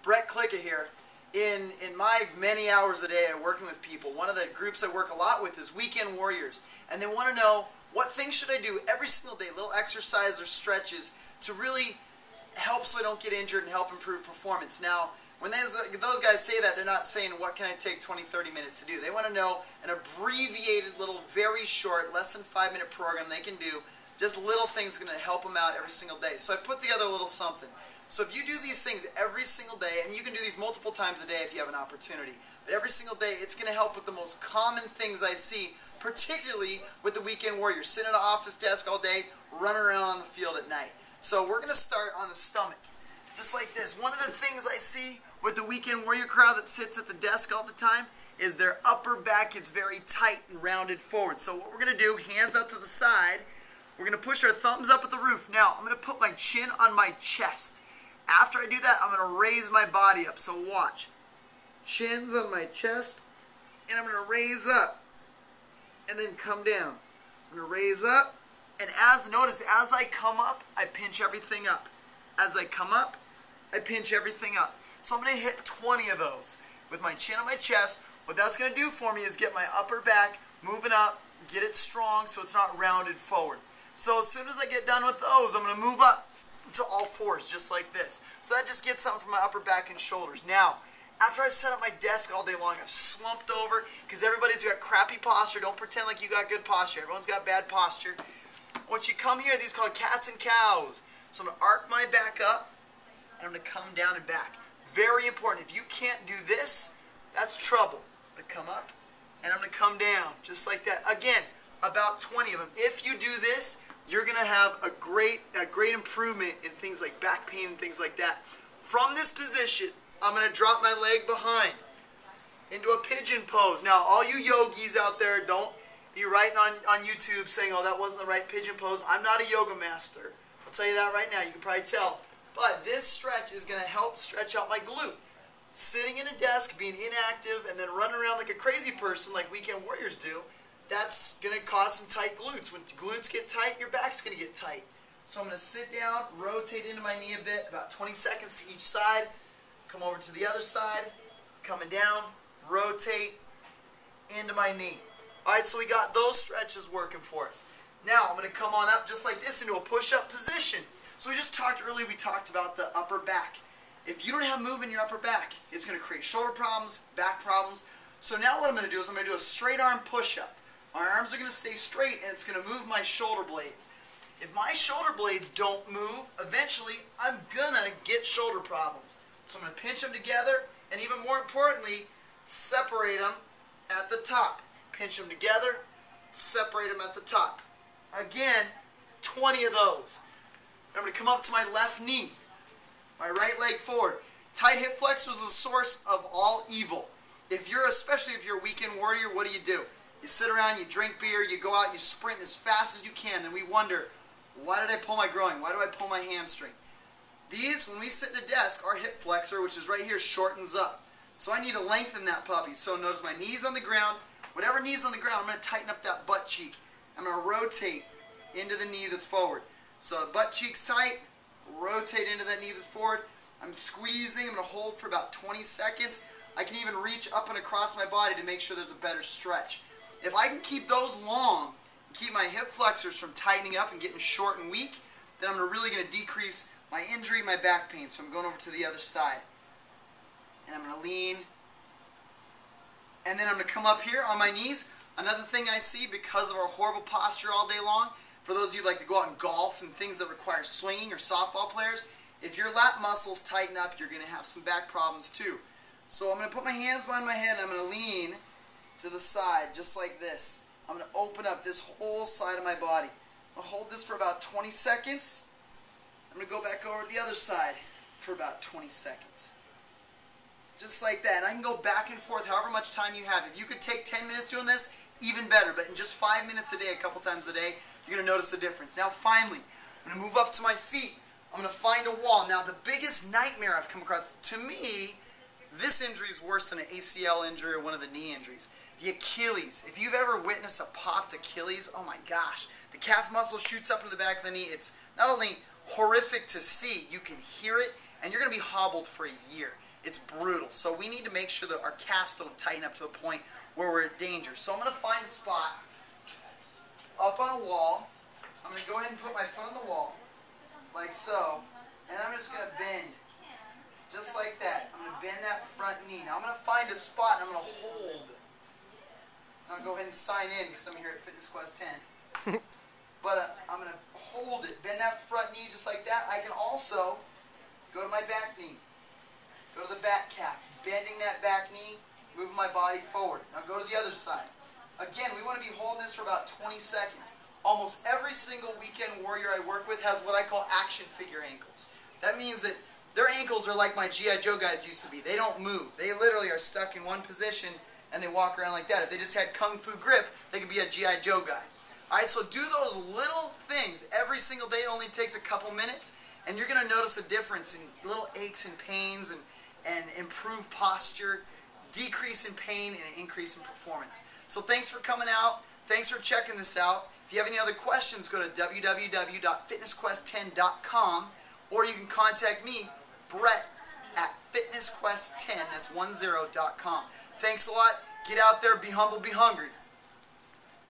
Klika here. In my many hours a day working with people, one of the groups I work a lot with is weekend warriors, and they want to know what things should I do every single day, little exercise or stretches to really help so I don't get injured and help improve performance. Now, when those guys say that, they're not saying what can I take 20-30 minutes to do. They want to know an abbreviated little, very short, less than 5-minute program they can do, just little things going to help them out every single day. So I put together a little something. So if you do these things every single day, and you can do these multiple times a day if you have an opportunity, but every single day it's going to help with the most common things I see, particularly with the weekend warrior, sitting at an office desk all day, running around on the field at night. So we're going to start on the stomach, just like this. One of the things I see with the weekend warrior crowd that sits at the desk all the time is their upper back gets very tight and rounded forward. So what we're going to do, hands out to the side, we're going to push our thumbs up at the roof. Now, I'm going to put my chin on my chest. After I do that, I'm going to raise my body up. So watch. Chin's on my chest, and I'm going to raise up, and then come down. I'm going to raise up, and notice, as I come up, I pinch everything up. As I come up, I pinch everything up. So I'm going to hit 20 of those with my chin on my chest. What that's going to do for me is get my upper back moving up, get it strong so it's not rounded forward. So as soon as I get done with those, I'm going to move up to all fours, just like this. So that just gets something from my upper back and shoulders. Now, after I've set up my desk all day long, I've slumped over, because everybody's got crappy posture. Don't pretend like you got good posture. Everyone's got bad posture. Once you come here, these are called cats and cows. So I'm going to arc my back up, and I'm going to come down and back. Very important. If you can't do this, that's trouble. I'm going to come up, and I'm going to come down, just like that. Again, about 20 of them. If you do this, you're going to have a great improvement in things like back pain and things like that. From this position, I'm going to drop my leg behind into a pigeon pose. Now, all you yogis out there, don't be writing on YouTube saying, oh, that wasn't the right pigeon pose. I'm not a yoga master. I'll tell you that right now. You can probably tell. But this stretch is going to help stretch out my glute. Sitting in a desk, being inactive, and then running around like a crazy person like weekend warriors do, that's going to cause some tight glutes. When glutes get tight, your back's going to get tight. So I'm going to sit down, rotate into my knee a bit, about 20 seconds to each side. Come over to the other side, coming down, rotate into my knee. Alright, so we got those stretches working for us. Now I'm going to come on up just like this into a push-up position. So we just talked earlier, we talked about the upper back. If you don't have movement in your upper back, it's going to create shoulder problems, back problems. So now what I'm going to do is I'm going to do a straight arm push-up. My arms are going to stay straight, and it's going to move my shoulder blades. If my shoulder blades don't move, eventually I'm going to get shoulder problems. So I'm going to pinch them together, and even more importantly, separate them at the top. Pinch them together, separate them at the top. Again, 20 of those. I'm going to come up to my left knee, my right leg forward. Tight hip flexors is the source of all evil. Especially if you're a weekend warrior, what do? You sit around, you drink beer, you go out, you sprint as fast as you can. Then we wonder, why did I pull my groin? Why do I pull my hamstring? These, when we sit in a desk, our hip flexor, which is right here, shortens up. So I need to lengthen that puppy. So notice my knees on the ground. Whatever knee's on the ground, I'm going to tighten up that butt cheek. I'm going to rotate into the knee that's forward. So butt cheek's tight, rotate into that knee that's forward. I'm squeezing. I'm going to hold for about 20 seconds. I can even reach up and across my body to make sure there's a better stretch. If I can keep those long, keep my hip flexors from tightening up and getting short and weak, then I'm really going to decrease my injury, my back pain. So I'm going over to the other side. And I'm going to lean. And then I'm going to come up here on my knees. Another thing I see because of our horrible posture all day long, for those of you who like to go out and golf and things that require swinging, or softball players, if your lat muscles tighten up, you're going to have some back problems too. So I'm going to put my hands behind my head and I'm going to lean to the side just like this. I'm going to open up this whole side of my body. I'll hold this for about 20 seconds. I'm going to go back over to the other side for about 20 seconds. Just like that. And I can go back and forth however much time you have. If you could take 10 minutes doing this, even better. But in just 5 minutes a day, a couple times a day, you're going to notice a difference. Now finally, I'm going to move up to my feet. I'm going to find a wall. Now the biggest nightmare I've come across, to me, this injury is worse than an ACL injury or one of the knee injuries. The Achilles. If you've ever witnessed a popped Achilles, oh my gosh. The calf muscle shoots up into the back of the knee. It's not only horrific to see, you can hear it, and you're going to be hobbled for a year. it's brutal. So we need to make sure that our calves don't tighten up to the point where we're in danger. So I'm going to find a spot up on a wall. I'm going to go ahead and put my foot on the wall, like so, and I'm just going to bend, just like that. I'm going to bend that front knee. Now I'm going to find a spot and I'm going to hold. And I'll go ahead and sign in because I'm here at Fitness Quest 10. But I'm going to hold it, bend that front knee just like that. I can also go to my back knee, go to the back calf, bending that back knee, moving my body forward. Now go to the other side. Again, we want to be holding this for about 20 seconds. Almost every single weekend warrior I work with has what I call action figure ankles. That means that their ankles are like my G.I. Joe guys used to be. They don't move. They literally are stuck in one position and they walk around like that. If they just had Kung Fu grip, they could be a G.I. Joe guy. Alright, so do those little things every single day. It only takes a couple minutes and you're going to notice a difference in little aches and pains and improved posture, decrease in pain, and an increase in performance. So thanks for coming out. Thanks for checking this out. If you have any other questions, go to www.fitnessquest10.com or you can contact me, Brett, at fitnessquest10, that's 10.com. Thanks a lot. Get out there, be humble, be hungry.